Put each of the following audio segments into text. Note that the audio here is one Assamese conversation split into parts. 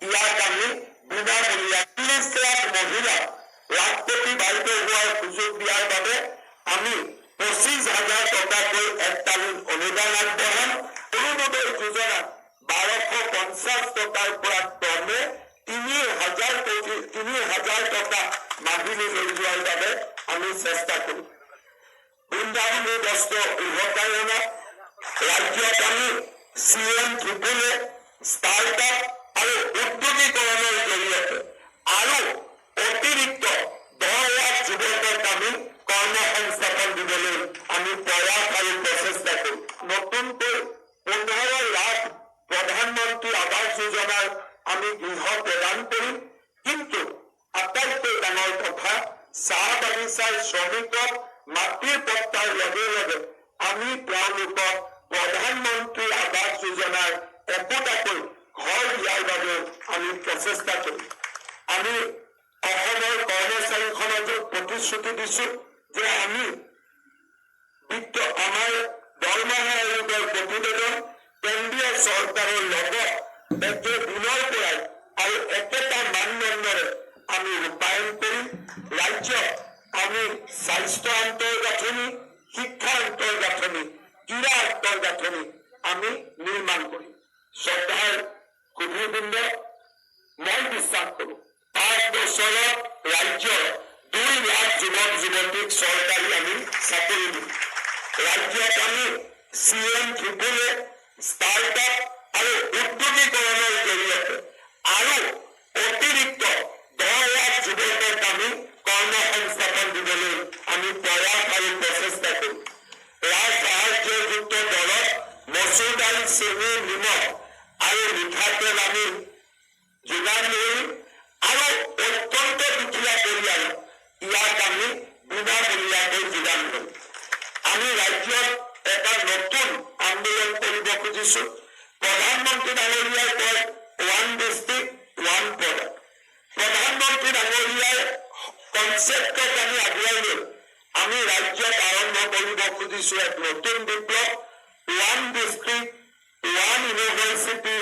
ইয়াক আমি বিনামূলীয়া ৩০ লাখ মহিলা লাখপতি বাইদেউ হোৱাৰ সুযোগ দিয়াৰ বাবে আমি ২৫,০০০ টকাকৈ এককালীন অনুদান আগবঢ়াম। অৰুণোদয় যোজনাত ১২৫০ টকাৰ পৰা ক্ৰমে ৩,০০০ টকা মাহিলী লৈ যোৱাৰ বাবে আমি চেষ্টা কৰিম। বৃন্দাবনী বস্ত্ৰ উভতায়নত ৰাজ্যত আমি CM ত্ৰিপুলে ষ্টাৰ্টআপ আৰু উদ্যোগীকৰণৰ জৰিয়তে আৰু অতিৰিক্ত ১০ লাখ যুৱকক আমি কৰ্মসংস্থাপন দিবলৈ আমি প্ৰয়াস আৰু প্ৰচেষ্টা কৰিম। নতুনকৈ ১৫ লাখ প্ৰধানমন্ত্ৰী আৱাস যোজনাৰ আমি গৃহ প্ৰদান কৰিম। কিন্তু আটাইতকৈ ডাঙৰ কথা, চাহ বাগিচাৰ শ্ৰমিকক মাটিৰ পট্টাৰ লগে লগে আমি তেওঁলোকক প্ৰধানমন্ত্ৰী আৱাস যোজনাৰ একোটাকৈ ঘৰ দিয়াৰ বাবে আমি প্ৰচেষ্টা কৰিম। আমি অসমৰ কৰ্মচাৰী সমাজক প্ৰতিশ্ৰুতি দিছো যে আমি আমাৰ দৰমহা আয়োগৰ প্ৰতিবেদন কেন্দ্ৰীয় চৰকাৰৰ লগত একে দিনৰ পৰাই আৰু একেটা মানদণ্ডৰে আমি ৰূপায়ণ কৰিম। ৰাজ্যত আমি স্বাস্থ্য আন্তঃগাঁথনি, শিক্ষা আন্তঃগাঁথনি, ক্ৰীড়া আন্তঃগাঁথনি আমি নিৰ্মাণ কৰিম। শ্ৰদ্ধাৰ সুধীবৃন্দ, মই বিশ্বাস কৰোঁ ৫ বছৰত ৰাজ্যৰ ২ লাখ যুৱক যুৱতীক চৰকাৰী আমি চাকৰি দিম। ৰাজ্যত আমি CM ত্ৰিপুলে ষ্টাৰ্টআপ আৰু উদ্যোগীকৰণৰ জৰিয়তে আৰু অতিৰিক্ত ১০ লাখ যুৱকক আমি কৰ্মসংস্থাপন দিবলৈ আমি প্ৰয়াস আৰু প্ৰচেষ্টা কৰিম। ৰাজ সাহায্যযুক্ত দলত মচুৰ দাইল, চেনি, নিমখ আৰু মিঠাতেল আমি যোগান ধৰিম আৰু অত্যন্ত দুখীয়া পৰিয়াল ইয়াক আমি বিনামূলীয়াকৈ যোগান ধৰিম। আমি ৰাজ্যত এটা নতুন আন্দোলন কৰিব খুজিছো। প্ৰধানমন্ত্ৰী ডাঙৰীয়াই কয় 1 ডিষ্ট্ৰিক্ট 1 প্ৰডাক্ট। প্ৰধানমন্ত্ৰী ডাঙৰীয়াৰ কনচেপ্টক আমি আগুৱাই লৈ আমি ৰাজ্যত আৰম্ভ কৰিব খুজিছো এক নতুন বিপ্লৱ। 1 district 1 university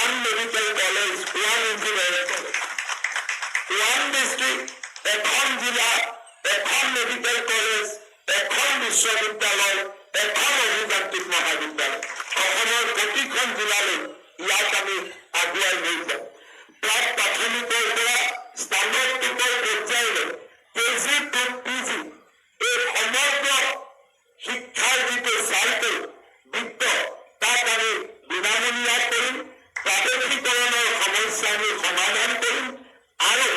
1 medical college 1 engineering college. 1 district, এখন জিলা, এখন মেডিকেল কলেজ, এখন বিশ্ববিদ্যালয়, এখন অভিযান্ত্ৰিক মহাবিদ্যালয়। অসমৰ প্ৰতিখন জিলালৈ ইয়াক আমি আগুৱাই লৈ যাম। প্ৰাক প্ৰাথমিকৰ পৰা স্নাতকোত্তৰ পৰ্যায়লৈ KG to PG এই সমগ্ৰ শিক্ষাৰ যিটো চাইকেল বৃত্ত তাক আমি বিনামূলীয়া কৰিম। প্ৰাদেশিকৰণৰ সমস্যা আমি সমাধান কৰিম আৰু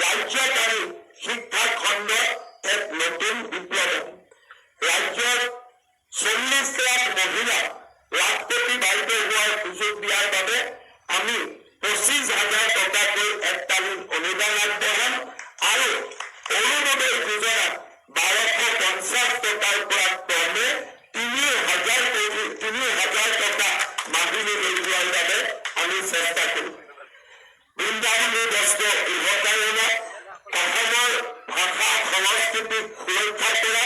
ৰাজ্যত আমি শিক্ষা খণ্ডত এক নতুন বিপ্লৱ আনিম। ৰাজ্যত ৪০ লাখ মহিলা লাখপতি বাইদেউ হোৱাৰ সুযোগ দিয়াৰ বাবে আমি ২৫,০০০ টকাকৈ এককালীন অনুদান আগবঢ়াম আৰু অৰুণোদয় যোজনাত ১২৫০ টকাৰ পৰা ক্ৰমে ৩,০০০ টকা মাহিলী লৈ যোৱাৰ বাবে আমি চেষ্টা কৰিম। বৃন্দাবনী বস্ত্ৰ উভতায়নত অসমৰ ভাষা সংস্কৃতিক সুৰক্ষা কৰা,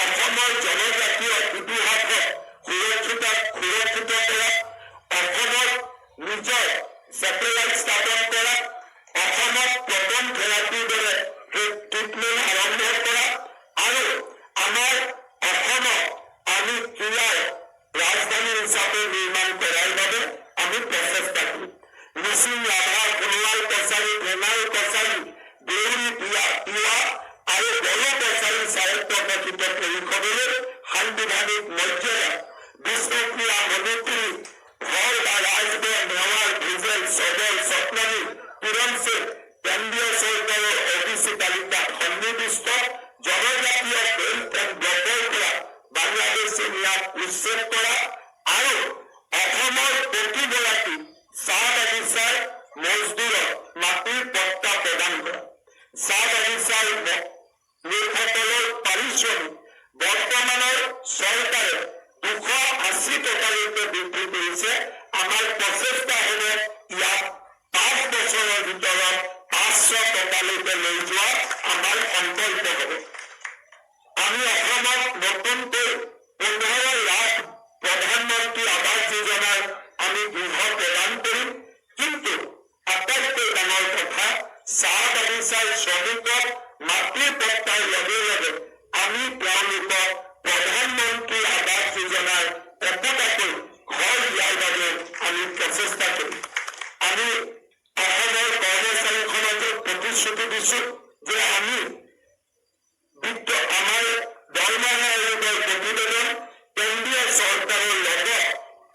অসমৰ জনজাতীয় ইতিহাসক সুৰক্ষিত কৰা, অসমত নিজৰ ছেটেলাইট স্থাপন কৰা, অসমত প্ৰথম থেৰাপিৰ দৰে ট্ৰিটমেণ্ট আৰম্ভ কৰা আৰু আমাৰ অসমক আমি ক্ৰীড়াৰ ৰাজধানী হিচাপে নিৰ্মাণ কৰাৰ বাবে আমি প্ৰচেষ্টা কৰিম। মিচিং, ৰাভা, সোণোৱাল কছাৰী, ধেমাল কছাৰী, দেউৰী, তিৱা আৰু বড়ো কছাৰী স্বায়ত্তশাসিত পৰিষদলৈ সাংবিধানিক মৰ্যাদা, বিষ্ণুপ্ৰিয়া, মণিপুৰী, ঘৰ বা ৰাজগড়, নেৱাৰ, ভুজেল, চবৰ, সপ্তমী, পুৰঞ্চে কেন্দ্ৰীয় চৰকাৰৰ OBC তালিকাত সন্নিৱিষ্ট জনজাতীয় বেল্ট এণ্ড ব্লকৰ পৰা বাংলাদেশী ন্যায় উচ্ছেদ কৰা আৰু অসমৰ প্ৰতিগৰাকী চাহ বাগিচাৰ মজদুৰক মাটিৰ পট্টা প্ৰদান কৰা। চাহ বাগিচাৰ লোকসকলৰ পাৰিশ্ৰমিক বৰ্তমানৰ চৰকাৰে ২৮০ টকালৈকে বৃদ্ধি কৰিছে। আমাৰ প্ৰচেষ্টা হ'ব ইয়াক ৫ বছৰৰ ভিতৰত ৫০০ টকালৈকে লৈ যোৱা আমাৰ সংকল্প হ'ব। আমি অসমত নতুনকৈ ১৫ লাখ প্ৰধানমন্ত্ৰী আৱাস যোজনাৰ আমি গৃহ প্ৰদান অফিচাৰ শ্ৰমিকক মাটিৰ পট্টাৰ লগে লগে আমি তেওঁলোকক প্ৰধানমন্ত্ৰী আৱাস যোজনাৰ একোটাকৈ ঘৰ দিয়াৰ বাবে আমি প্ৰচেষ্টা কৰিম। আমি অসমৰ কৰ্মচাৰী সমাজক প্ৰতিশ্ৰুতি দিছো যে আমি আমাৰ দৰমহা আয়োগৰ প্ৰতিবেদন কেন্দ্ৰীয় চৰকাৰৰ লগত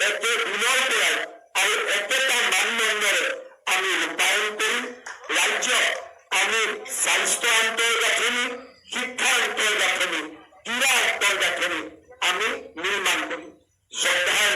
একেদিনৰ পৰাই আৰু একেটা মানদণ্ডৰে আমি ৰূপায়ণ কৰিম। ৰাজ্যত আমি স্বাস্থ্য আন্তঃগাঁথনি, শিক্ষা আন্তঃগাঁথনি, ক্ৰীড়া আন্তঃগাঁথনি আমি নিৰ্মাণ কৰিম। শ্ৰদ্ধাৰ